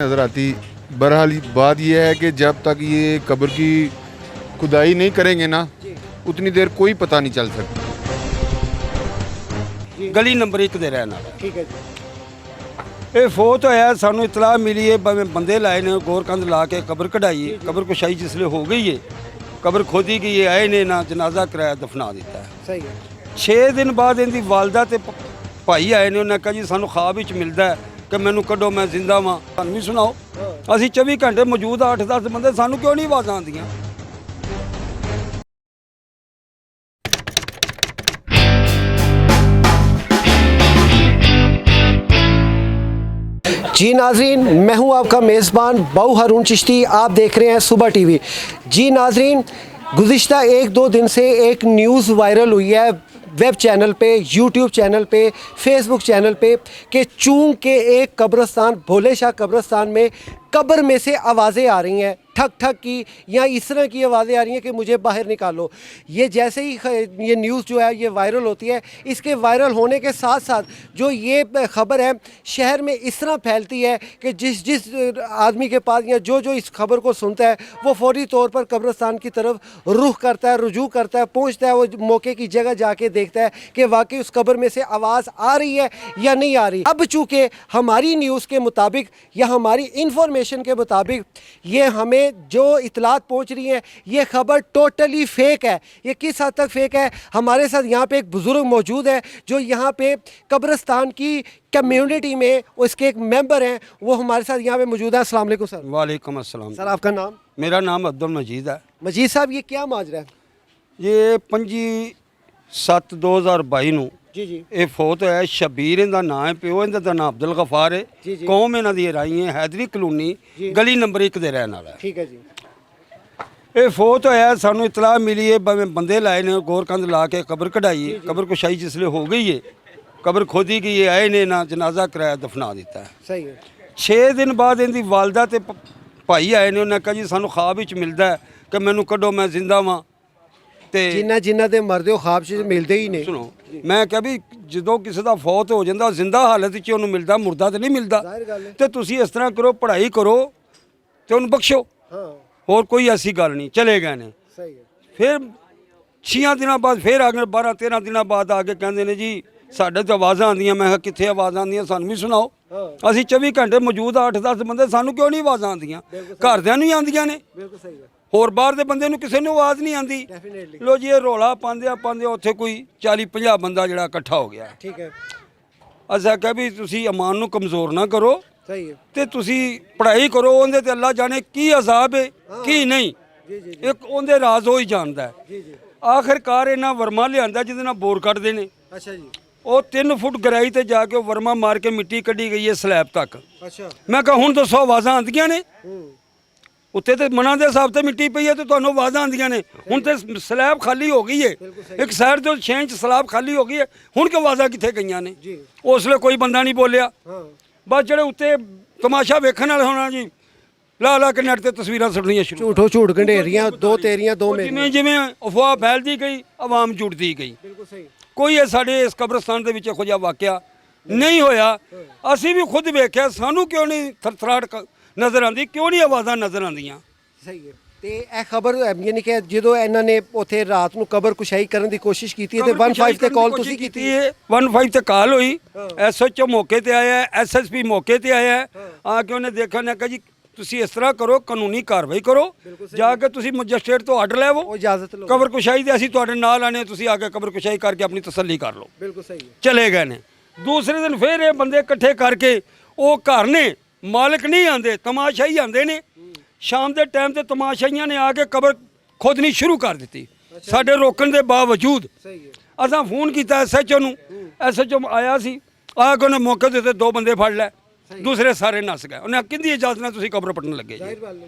नज़र आती। बहरहाल बात यह है कि जब तक ये कब्र की खुदाई नहीं करेंगे ना उतनी देर कोई पता नहीं चल सकता। गली नंबर 1 ਦੇ ਰਹਿਣ ਵਾਲਾ। ठीक है जी। ਇਹ ਫੌਤ ਹੋਇਆ ਸਾਨੂੰ ਇਤਲਾਹ ਮਿਲੀ ਹੈ ਬੰਦੇ ਲਾਏ ਨੇ ਗੋਰਕੰਦ ਲਾ ਕੇ ਕਬਰ ਕਢਾਈ ਕਬਰ ਕੁਸ਼ਾਈ ਜਿਸਲੇ ਹੋ ਗਈ ਹੈ ਕਬਰ ਖੋਦੀ ਗਈ ਹੈ ਆਏ ਨੇ ਨਾ ਜਨਾਜ਼ਾ ਕਰਾਇਆ ਦਫਨਾ ਦਿੱਤਾ ਹੈ। सही है। 6 ਦਿਨ ਬਾਅਦ ਇਹਦੀ ਵਾਲਦਾ ਤੇ ਭਾਈ ਆਏ ਨੇ ਉਹਨਾਂ ਕਹਾ ਜੀ ਸਾਨੂੰ ਖਾਬ ਵਿੱਚ ਮਿਲਦਾ ਹੈ ਕਿ ਮੈਨੂੰ ਕੱਢੋ ਮੈਂ ਜ਼ਿੰਦਾ ਵਾਂ ਤੁਹਾਨੂੰ ਵੀ ਸੁਣਾਓ ਅਸੀਂ 24 ਘੰਟੇ ਮੌਜੂਦ 8-10 ਬੰਦੇ ਸਾਨੂੰ ਕਿਉਂ ਨਹੀਂ ਆਵਾਜ਼ਾਂ ਆਉਂਦੀਆਂ। जी नाजरीन, मैं हूं आपका मेज़बान बाऊ हारून चिश्ती। आप देख रहे हैं सुबह टीवी। जी नाजरीन, गुज़िश्ता 1-2 दिन से एक न्यूज़ वायरल हुई है वेब चैनल पे, यूट्यूब चैनल पे, फेसबुक चैनल पे कि चूंग के एक कब्रस्तान भोले शाह कब्रस्तान में कब्र में से आवाज़ें आ रही हैं ठक ठक की या इस तरह की आवाज़ें आ रही हैं कि मुझे बाहर निकालो। ये जैसे ही ये न्यूज़ जो है ये वायरल होती है, इसके वायरल होने के साथ साथ जो ये ख़बर है शहर में इस तरह फैलती है कि जिस आदमी के पास या जो इस खबर को सुनता है वो फौरी तौर पर कब्रस्तान की तरफ रुख करता है, रुजू करता है, पहुँचता है, वो मौके की जगह जाके देखता है कि वाकई उस कब्र में से आवाज़ आ रही है या नहीं आ रही। अब चूँकि हमारी न्यूज़ के मुताबिक या हमारी इंफॉर्मेशन के मुताबिक ये हमें जो इतलात पहुंच रही हैं ये खबर टोटली फेक है। ये किस हद तक फेक है? हमारे साथ यहाँ पे एक बुज़ुर्ग मौजूद है जो यहाँ पे कब्रिस्तान की कम्युनिटी में उसके एक मेंबर हैं, वो हमारे साथ यहाँ पे मौजूद है। अस्सलाम वालेकुम सर। वालेकुम अस्सलाम। सर आपका नाम? मेरा नाम अब्दुल मजीद है। मजीद साहब, ये क्या माजरा है? ये 25/7/2022 ਨੂੰ जी जी ਇਹ ਫੌਤ ਹੋਇਆ। ਸ਼ਬੀਰ ਇਹਦਾ ਨਾਂ ਹੈ, ਪਿਓ ਇਹਦਾ ਦਾ ਨਾਮ ਅਬਦੁਲ ਗਫਾਰ ਹੈ। जी जी ਕੌਮ ਇਹਨਾਂ ਦੀ ਰਾਈ ਹੈ ਹੈਦਰੀ ਕਲੋਨੀ जी। ਗਲੀ ਨੰਬਰ 1 ਦੇ ਰਹਿਣ ਵਾਲਾ ਹੈ। ठीक है जी। ਇਹ ਫੌਤ ਹੋਇਆ ਸਾਨੂੰ ਇਤਲਾਹ ਮਿਲੀ ਹੈ ਬੰਦੇ ਲਾਏ ਨੇ ਗੋਰਕੰਦ ਲਾ ਕੇ ਕਬਰ ਕਢਾਈ ਕਬਰ ਕੁਸ਼ਾਈ ਜਿਸਲੇ ਹੋ ਗਈ ਹੈ ਕਬਰ ਖੋਦੀ ਗਈ ਹੈ ਆਏ ਨੇ ਨਾ ਜਨਾਜ਼ਾ ਕਰਾਇਆ ਦਫਨਾ ਦਿੱਤਾ ਹੈ। सही है। 6 ਦਿਨ ਬਾਅਦ ਇਹਦੀ ਵਾਲਦਾ ਤੇ ਭਾਈ ਆਏ ਨੇ ਉਹਨਾਂ ਕਹਾ ਜੀ ਸਾਨੂੰ ਖਾਬ ਵਿੱਚ ਮਿਲਦਾ ਹੈ ਕਿ ਮੈਨੂੰ ਕੱਢੋ ਮੈਂ ਜ਼ਿੰਦਾ ਵਾਂ ਤੇ जिन्ना दे मरदे हो ख्वाब से मिलते ही नहीं। ਸੁਣੋ ਮੈਂ ਕਿਹਾ ਵੀ ਜਦੋਂ ਕਿਸੇ ਦਾ ਫੌਤ ਹੋ ਜਾਂਦਾ ਜ਼ਿੰਦਾ ਹਾਲਤ 'ਚ ਉਹਨੂੰ ਮਿਲਦਾ, ਮੁਰਦਾ ਤੇ ਨਹੀਂ ਮਿਲਦਾ। ਜ਼ਾਹਿਰ ਗੱਲ ਹੈ। ਤੇ ਤੁਸੀਂ ਇਸ ਤਰ੍ਹਾਂ ਕਰੋ, ਪੜ੍ਹਾਈ ਕਰੋ ਤੇ ਉਹਨੂੰ ਬਖਸ਼ੋ, हाँ ਹੋਰ ਕੋਈ ਐਸੀ ਗੱਲ ਨਹੀਂ। ਚਲੇ ਗਏ ਨੇ। सही है। ਫਿਰ 6 ਦਿਨਾਂ ਬਾਅਦ ਫਿਰ ਆ ਗਏ, 12-13 ਦਿਨਾਂ ਬਾਅਦ ਆ ਕੇ ਕਹਿੰਦੇ ਨੇ ਜੀ ਸਾਡੇ ਤੋਂ ਆਵਾਜ਼ਾਂ ਆਉਂਦੀਆਂ। ਮੈਂ ਕਿਹਾ ਕਿੱਥੇ ਆਵਾਜ਼ਾਂ ਆਉਂਦੀਆਂ, ਸਾਨੂੰ ਵੀ ਸੁਣਾਓ। ਅਸੀਂ 24 ਘੰਟੇ ਮੌਜੂਦ 8-10 ਬੰਦੇ, ਸਾਨੂੰ ਕਿਉਂ ਨਹੀਂ ਆਵਾਜ਼ਾਂ ਆਉਂਦੀਆਂ? ਘਰਦਿਆਂ ਨੂੰ ਹੀ ਆਉਂਦੀਆਂ ਨੇ, बिल्कुल सही है। ਹੋਰ ਬਾਹਰ ਦੇ ਬੰਦੇ ਨੂੰ ਕਿਸੇ ਨੂੰ ਆਵਾਜ਼ ਨਹੀਂ ਆਉਂਦੀ। डेफिनेटली। ਲੋ ਜੀ ਇਹ ਰੌਲਾ ਪਾਉਂਦੇ ਉੱਥੇ ਕੋਈ 40-50 ਬੰਦਾ ਜਿਹੜਾ ਇਕੱਠਾ ਹੋ ਗਿਆ। ठीक है। ਅਸਾਂ ਕਿਹਾ ਵੀ ਤੁਸੀਂ ਅਮਾਨ ਨੂੰ ਕਮਜ਼ੋਰ ਨਾ ਕਰੋ सही है। ਤੇ ਤੁਸੀਂ ਪੜ੍ਹਾਈ ਕਰੋ। ਉਹਦੇ ਤੇ ਅੱਲਾ ਜਾਣੇ ਕੀ ਅਜ਼ਾਬ ਹੈ ਕੀ ਨਹੀਂ, जी जी ਇੱਕ ਉਹਦੇ ਰਾਜ਼ ਉਹ ਹੀ ਜਾਣਦਾ ਹੈ। जी जी। ਆਖਿਰਕਾਰ ਇਹਨਾਂ ਵਰਮਾ ਲਿਆਂਦਾ ਜਿਹਦੇ ਨਾਲ ਬੋਰ ਕੱਢਦੇ ਨੇ। अच्छा जी। ਉਹ 3 ਫੁੱਟ ਗਹਿਰਾਈ ਤੇ ਜਾ ਕੇ ਉਹ ਵਰਮਾ ਮਾਰ ਕੇ ਮਿੱਟੀ ਕੱਢੀ ਗਈ ਹੈ ਸਲੈਬ ਤੱਕ। अच्छा। ਮੈਂ ਕਿਹਾ ਹੁਣ ਦੱਸੋ ਆਵਾਜ਼ਾਂ ਆਉਂਦੀਆਂ ਨੇ? ਉੱਤੇ ਤੇ ਮਨਾਂ ਦੇ ਹਿਸਾਬ ਤੇ ਮਿੱਟੀ ਪਈ ਹੈ ਤੇ ਤੁਹਾਨੂੰ ਆਵਾਜ਼ਾਂ ਆਉਂਦੀਆਂ ਨੇ। ਹੁਣ ਤੇ ਸਲੈਬ ਖਾਲੀ ਹੋ ਗਈ ਹੈ, ਇੱਕ ਸਾਈਡ ਤੋਂ 6 ਇੰਚ ਸਲੈਬ ਖਾਲੀ ਹੋ ਗਈ ਹੈ। ਹੁਣ ਕਿ ਆਵਾਜ਼ਾਂ ਕਿੱਥੇ ਗਈਆਂ ਨੇ? जी। ਉਸ ਵੇਲੇ ਕੋਈ ਬੰਦਾ ਨਹੀਂ ਬੋਲਿਆ। हाँ ਬਸ ਜਿਹੜੇ ਉੱਤੇ ਤਮਾਸ਼ਾ ਵੇਖਣ ਵਾਲੇ ਹੋਣਾ ਜੀ ਲਾ ਕੇ ਨੈਟ ਤੇ ਤਸਵੀਰਾਂ ਸੁੱਟਣੀਆਂ ਸ਼ੁਰੂ। झूठो झूठ गंढेरियां, दो तेरियां दो मेरी। ਜਿਵੇਂ ਜਿਵੇਂ ਅਫਵਾਹ ਫੈਲਦੀ ਗਈ ਆਵਾਮ ਜੁੜਦੀ ਗਈ। बिल्कुल सही। ਕੋਈ ਇਹ ਸਾਡੇ ਇਸ ਕਬਰਸਤਾਨ ਦੇ ਵਿੱਚ ਇਹੋ ਜਿਹਾ ਵਾਕਿਆ ਨਹੀਂ ਹੋਇਆ। ਅਸੀਂ ਵੀ ਖੁਦ ਵੇਖਿਆ, ਸਾਨੂੰ ਕਿਉਂ ਨਹੀਂ ਥਰਥਰਾਟ ਨਜ਼ਰ ਆਉਂਦੀ, ਕਿਉਂ ਨਹੀਂ ਆਵਾਜ਼ਾਂ ਨਜ਼ਰ ਆਉਂਦੀਆਂ? ਸਹੀ ਹੈ। ਤੇ ਇਹ ਖਬਰ ਯਾਨੀ ਕਿ ਜਦੋਂ ਇਹਨਾਂ ਨੇ ਉੱਥੇ ਰਾਤ ਨੂੰ ਕਬਰ ਕੁਸ਼ਾਈ ਕਰਨ ਦੀ ਕੋਸ਼ਿਸ਼ ਕੀਤੀ ਤੇ 15 ਤੇ ਕਾਲ ਤੁਸੀਂ ਕੀਤੀ ਹੈ? 15 ਤੇ ਕਾਲ ਹੋਈ। ਐਸਐਚਓ ਮੌਕੇ ਤੇ ਆਇਆ, ਐਸਐਸਪੀ ਮੌਕੇ ਤੇ ਆਇਆ। ਆ ਕੇ ਉਹਨੇ ਦੇਖਿਆ ਨਾ ਕਿ ਜੀ ਤੁਸੀਂ ਇਸ ਤਰ੍ਹਾਂ ਕਰੋ, ਕਾਨੂੰਨੀ ਕਾਰਵਾਈ ਕਰੋ, ਜਾ ਕੇ ਤੁਸੀਂ ਮੈਜਿਸਟ੍ਰੇਟ ਤੋਂ ਆਰਡਰ ਲੈਵੋ, ਉਹ ਇਜਾਜ਼ਤ ਲਓ। ਕਬਰ ਕੁਸ਼ਾਈ ਦੇ ਅਸੀਂ ਤੁਹਾਡੇ ਨਾਲ ਆਣੇ, ਤੁਸੀਂ ਆ ਕੇ ਕਬਰ ਕੁਸ਼ਾਈ ਕਰਕੇ ਆਪਣੀ ਤਸੱਲੀ ਕਰ ਲਓ। ਬਿਲਕੁਲ ਸਹੀ ਹੈ। ਚਲੇ ਗਏ ਨੇ। ਦੂਸਰੇ ਦਿਨ ਫਿਰ ਇਹ ਬੰਦੇ ਇਕੱਠੇ ਕਰਕੇ ਉਹ ਘਰ ਨੇ, ਮਾਲਕ ਨਹੀਂ ਆਂਦੇ, ਤਮਾਸ਼ਾਈ ਆਂਦੇ ਨੇ। ਸ਼ਾਮ ਦੇ ਟਾਈਮ ਤੇ ਤਮਾਸ਼ਾਈਆਂ ਨੇ ਆ ਕੇ ਕਬਰ ਖੋਦਣੀ ਸ਼ੁਰੂ ਕਰ ਦਿੱਤੀ ਸਾਡੇ ਰੋਕਣ ਦੇ ਬਾਵਜੂਦ। ਸਹੀ ਹੈ। ਅਸਾਂ ਫੋਨ ਕੀਤਾ ਐਸਐਚਓ ਨੂੰ, ਐਸਐਚਓ ਆਇਆ ਸੀ। ਆ ਕੇ ਉਹਨੇ ਮੌਕੇ ਦੇ ਉੱਤੇ 2 ਬੰਦੇ ਫੜ ਲਏ, ਦੂਸਰੇ ਸਾਰੇ ਨੱਸ ਗਏ। ਉਹਨੇ ਕਿੰਦੀ ਇਜਾਜ਼ਤ ਨਾਲ ਤੁਸੀਂ ਕਬਰ ਪੱਟਣ ਲੱਗੇ ਜੀ?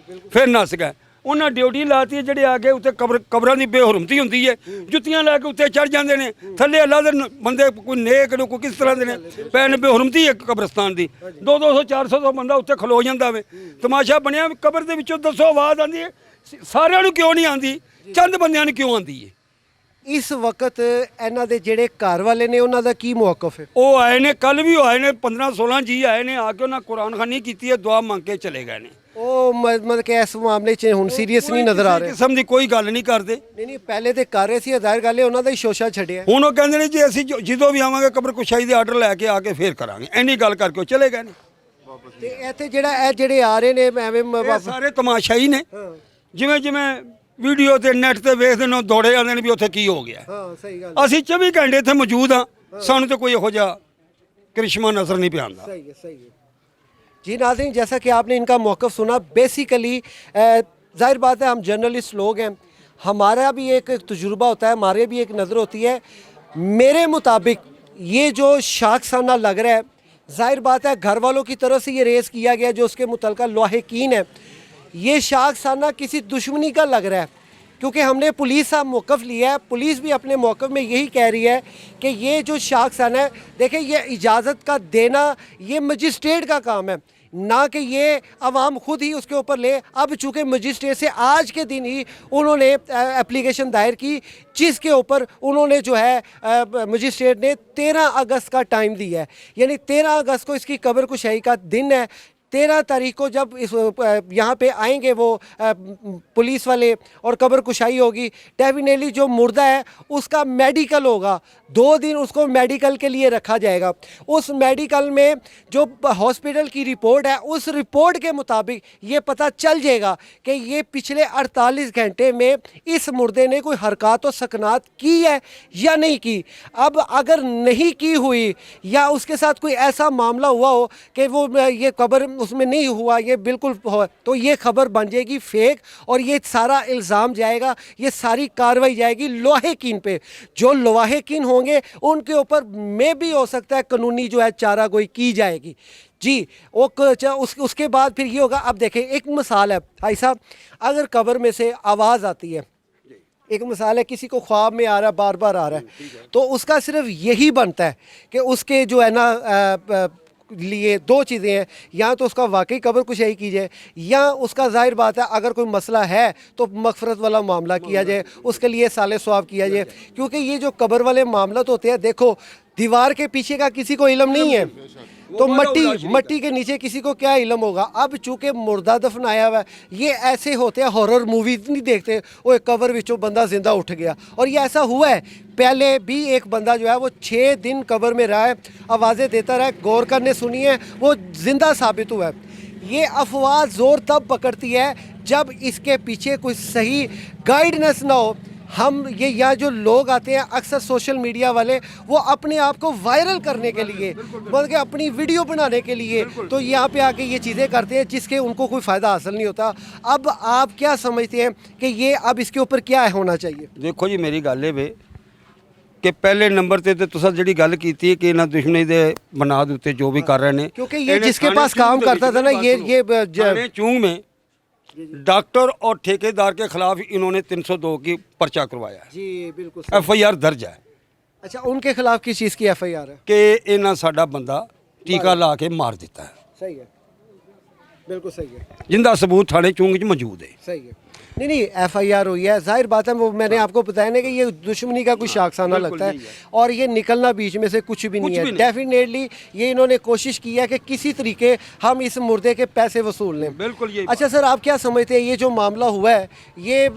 ਫਿਰ ਨੱਸ ਗਏ। ਉਹਨਾਂ ਡਿਊਟੀ ਲਾਤੀ ਹੈ, ਜਿਹੜੇ ਆ ਕੇ ਉੱਤੇ ਕਬਰਾਂ ਦੀ ਬੇਹਰਮਤੀ ਹੁੰਦੀ ਹੈ, ਜੁੱਤੀਆਂ ਲੈ ਕੇ ਉੱਤੇ ਚੜ ਜਾਂਦੇ ਨੇ, ਥੱਲੇ ਅੱਲਾ ਦੇ ਬੰਦੇ ਕੋਈ ਨੇਕ ਨੇ ਕੋਈ ਕਿਸ ਤਰ੍ਹਾਂ ਦੇ ਨੇ ਪੈਣ। ਬੇਹਰਮਤੀ ਹੈ ਕਬਰਸਤਾਨ ਦੀ। 200-400 ਬੰਦਾ ਉੱਤੇ ਖਲੋ ਜਾਂਦਾ ਵੇ। ਤਮਾਸ਼ਾ ਬਣਿਆ ਕਬਰ ਦੇ ਵਿੱਚੋਂ। ਦੱਸੋ ਆਵਾਜ਼ ਆਉਂਦੀ ਹੈ ਸਾਰਿਆਂ ਨੂੰ ਕਿਉਂ ਨਹੀਂ ਆਉਂਦੀ, ਚੰਦ ਬੰਦਿਆਂ ਨੂੰ ਕਿਉਂ ਆਉਂਦੀ ਹੈ? ਇਸ ਵਕਤ ਇਹਨਾਂ ਦੇ ਜਿਹੜੇ ਘਰ ਵਾਲੇ ਨੇ ਉਹਨਾਂ ਦਾ ਕੀ ਮੌਕਫ ਹੈ? ਉਹ ਆਏ ਨੇ, ਕੱਲ ਵੀ ਆਏ ਨੇ, 15-16 ਜੀ ਆਏ ਨੇ, ਆ ਕੇ ਉਹਨਾਂ ਕੁਰਾਨ ਖਾਨੀ ਕੀਤੀ ਹੈ, ਦੁਆ ਮੰਗ ਕੇ ਚਲੇ ਗਏ ਨੇ। ਉਹ ਮਤਲਬ ਕਿ ਇਸ ਮਾਮਲੇ 'ਚ ਹੁਣ ਸੀਰੀਅਸ ਨਹੀਂ ਨਜ਼ਰ ਆ ਰਹੇ। ਕਿਸਮ ਦੀ ਕੋਈ ਗੱਲ ਨਹੀਂ ਕਰਦੇ। ਨਹੀਂ ਪਹਿਲੇ ਤੇ ਕਰ ਰਹੇ ਸੀ, ਜ਼ਾਹਿਰ ਗੱਲ ਹੈ ਉਹਨਾਂ ਦਾ ਹੀ ਸ਼ੋਸ਼ਾ ਛੱਡਿਆ। ਹੁਣ ਉਹ ਕਹਿੰਦੇ ਨੇ ਜੀ ਅਸੀਂ ਜਦੋਂ ਵੀ ਆਵਾਂਗੇ ਕਬਰ ਕੁਸ਼ਾਈ ਦੇ ਆਰਡਰ ਲੈ ਕੇ ਆ ਕੇ ਫੇਰ ਕਰਾਂਗੇ, ਇੰਨੀ ਗੱਲ ਕਰਕੇ ਉਹ ਚਲੇ ਗਏ ਨੇ। ਤੇ ਇੱਥੇ ਜਿਹੜਾ ਇਹ ਜਿਹੜੇ ਆ ਰਹੇ ਨੇ ਐਵੇਂ ਇਹ ਸਾਰੇ ਤਮਾਸ਼ਾਈ ਨੇ, ਜਿਵੇਂ ਜਿਵੇਂ ਵੀਡੀਓ ਤੇ ਨੈਟ ਤੇ ਵੇਖਦੇ ਨੇ ਦੌੜੇ ਆਉਂਦੇ ਨੇ ਵੀ ਉੱਥੇ ਕੀ ਹੋ ਗਿਆ। ਹਾਂ ਸਹੀ ਗੱਲ, ਅਸੀਂ 24 ਘੰਟੇ ਇੱਥੇ ਮੌਜੂਦ ਹਾਂ, ਸਾਨੂੰ तो कोई ਇਹੋ ਜਿਹਾ करिश्मा नजर नहीं पे आता। सही है सही है। जी नाज़रीन, जैसा कि आपने इनका मौक़िफ़ सुना, बेसिकली ज़ाहिर बात है हम जर्नलिस्ट लोग हैं, हमारा भी एक तजुर्बा होता है, हमारे भी एक नज़र होती है। मेरे मुताबिक ये जो शाखसाना लग रहा है, ज़ाहिर बात है घर वालों की तरफ से ये रेस किया गया जो उसके मुतलका लाहिकीन है, ये शाखसाना किसी दुश्मनी का लग रहा है। क्योंकि हमने पुलिस का मौक़िफ़ लिया है, पुलिस भी अपने मौक़िफ़ में यही कह रही है कि ये जो शाखसाना है, देखें ये इजाज़त का देना ये मजिस्ट्रेट का काम है, ना कि ये अवाम खुद ही उसके ऊपर ले। अब चूँकि मजिस्ट्रेट से आज के दिन ही उन्होंने एप्लीकेशन दायर की, जिसके ऊपर उन्होंने जो है मजिस्ट्रेट ने 13 अगस्त का टाइम दिया है, यानी 13 अगस्त को इसकी कब्र कुशाई का दिन है। 13 तारीख को जब इस यहाँ पे आएंगे वो पुलिस वाले और कब्र कुशाई होगी, डेफिनेटली जो मुर्दा है उसका मेडिकल होगा, 2 दिन उसको मेडिकल के लिए रखा जाएगा। उस मेडिकल में जो हॉस्पिटल की रिपोर्ट है, उस रिपोर्ट के मुताबिक ये पता चल जाएगा कि ये पिछले 48 घंटे में इस मुर्दे ने कोई हरकत व सकनात की है या नहीं की। अब अगर नहीं की हुई या उसके साथ कोई ऐसा मामला हुआ हो कि वो ये कब्र उसमें नहीं हुआ, ये बिल्कुल हो, तो ये खबर बन जाएगी फेक और ये सारा इल्ज़ाम जाएगा, ये सारी कार्रवाई जाएगी लोहेकीन पे। जो लोहेकीन होंगे उनके ऊपर में भी हो सकता है कानूनी जो है चारागोई की जाएगी। जी उसके बाद फिर ये होगा। अब देखें एक मिसाल है भाई साहब, अगर कब्र में से आवाज़ आती है, एक मिसाल है किसी को ख्वाब में आ रहा है, बार बार आ रहा है, तो उसका सिर्फ यही बनता है कि उसके जो है ना लिए 2 चीज़ें हैं, या तो उसका वाकई कब्र कुशाई की जाए, या उसका ज़ाहिर बात है अगर कोई मसला है तो मगफरत वाला मामला किया जाए, उसके लिए साले सवाब किया जाए। क्योंकि ये जो कब्र वाले मामला तो होते हैं, देखो दीवार के पीछे का किसी को इल्म नहीं है, तो मट्टी के नीचे किसी को क्या इल्म होगा। अब चूँकि मुर्दा दफनाया हुआ है, ये ऐसे होते हैं, हॉरर मूवी नहीं देखते, वो एक कब्र विचों बंदा जिंदा उठ गया, और ये ऐसा हुआ है। पहले भी एक बंदा जो है वो 6 दिन कब्र में रहा है, आवाज़ें देता रहा है, गौर करने सुनी है, वो जिंदा साबित हुआ है। ये अफवाह ज़ोर तब पकड़ती है जब इसके पीछे कोई सही गाइडेंस ना हो। हम ये यहाँ जो लोग आते हैं अक्सर सोशल मीडिया वाले, वो अपने आप को वायरल करने के लिए, बल्कि अपनी वीडियो बनाने के लिए, तो यहाँ पे आके ये चीज़ें करते हैं जिसके उनको कोई फ़ायदा हासिल नहीं होता। अब आप क्या समझते हैं कि ये अब इसके ऊपर क्या होना चाहिए? देखो जी मेरी गल है वे कि पहले नंबर ते तुसां जिहड़ी गल कीती है कि इन्हां दुश्मनी दे बना दे उत्ते जो भी कर रहे हैं, क्योंकि ये जिसके पास काम करता था ना, ये चूंग में डॉक्टर और ठेकेदार के खिलाफ इन्होंने 302 की पर्चा करवाया है। जी बिल्कुल, FIR दर्ज है। अच्छा, उनके खिलाफ किस चीज़ की FIR है? कि इन्हां साडा बंदा टीका ला के मार दिता है। सही है, बिल्कुल सही है, जिंदा सबूत थाने चूंग च मौजूद है। सही है। नहीं FIR हुई है, जाहिर बात है, वो मैंने आपको बताया ना कि ये दुश्मनी का कुछ शाखसाना लगता है, और ये निकलना बीच में से कुछ भी नहीं है। डेफिनेटली ये इन्होंने कोशिश की है कि किसी तरीके हम इस मुर्दे के पैसे वसूल लें। बिल्कुल ये। अच्छा सर, आप क्या समझते हैं ये जो मामला हुआ है, ये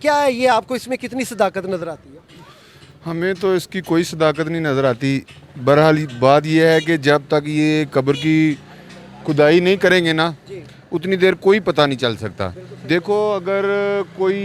क्या है, ये आपको इसमें कितनी सदाकत नज़र आती है? हमें तो इसकी कोई सदाकत नहीं नज़र आती। बहरहाल बात यह है कि जब तक ये कब्र की खुदाई नहीं करेंगे ना, उतनी देर कोई पता नहीं चल सकता। देखो अगर कोई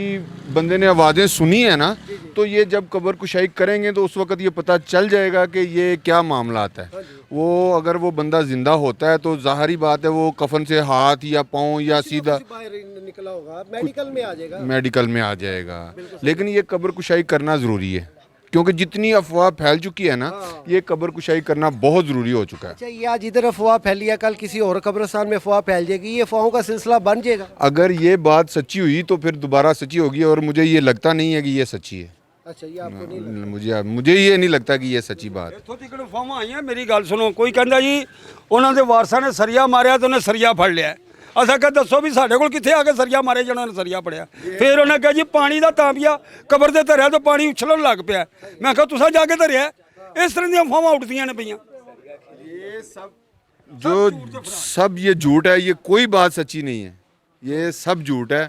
बंदे ने आवाज़ें सुनी है ना, तो ये जब कब्र कुशाई करेंगे तो उस वक्त ये पता चल जाएगा कि ये क्या मामला आता है। वो अगर वो बंदा ज़िंदा होता है तो ज़ाहरी बात है वो कफन से हाथ या पाँव या सीधा निकला होगा, मेडिकल में आ जाएगा, मेडिकल में आ जाएगा। लेकिन ये कब्र कुशाई करना ज़रूरी है, क्योंकि जितनी अफवाह फैल चुकी है ना, ये कब्र कुशाई करना बहुत ज़रूरी हो चुका है। अच्छा, ये आज इधर अफवाह फैली है, कल किसी और कब्रिस्तान में अफवाह फैल जाएगी, ये अफवाहों का सिलसिला बन जाएगा। अगर ये बात सच्ची हुई तो फिर दोबारा सच्ची होगी, और मुझे ये लगता नहीं है कि ये सच्ची है। अच्छा, ये आपको नहीं लगता? मुझे ये नहीं लगता कि ये सच्ची बात है। इत्थों तक अफवाहां आईयां, मेरी गल सुनो। कोई कहंदा जी उन्हां दे वारसां ने सरिया मारिया तो उन्हें सरिया फड़ लिया, ਅਸਾਂ ਕਿਹਾ ਦੱਸੋ ਵੀ ਸਾਡੇ ਕੋਲ ਕਿੱਥੇ ਆ ਕੇ ਸਰੀਆ ਮਾਰੇ ਜਾਣਾ, ਸਰੀਆ ਪੜਿਆ। ਫਿਰ ਉਹਨੇ ਕਿਹਾ ਜੀ ਪਾਣੀ ਦਾ ਤਾਂਬੀਆ ਕਬਰ ਦੇ ਧਰਿਆ ਤਾਂ ਪਾਣੀ ਉਛਲਣ ਲੱਗ ਪਿਆ। ਮੈਂ ਕਿਹਾ ਤੁਸੀਂ ਜਾ ਕੇ ਧਰਿਆ। ਇਸ ਤਰ੍ਹਾਂ ਦੀਆਂ ਅਫਵਾਹਾਂ ਉੱਡਦੀਆਂ ਨੇ ਪਈਆਂ। जो सब ये झूठ है, ये कोई बात सच्ची नहीं है, ये सब झूठ है।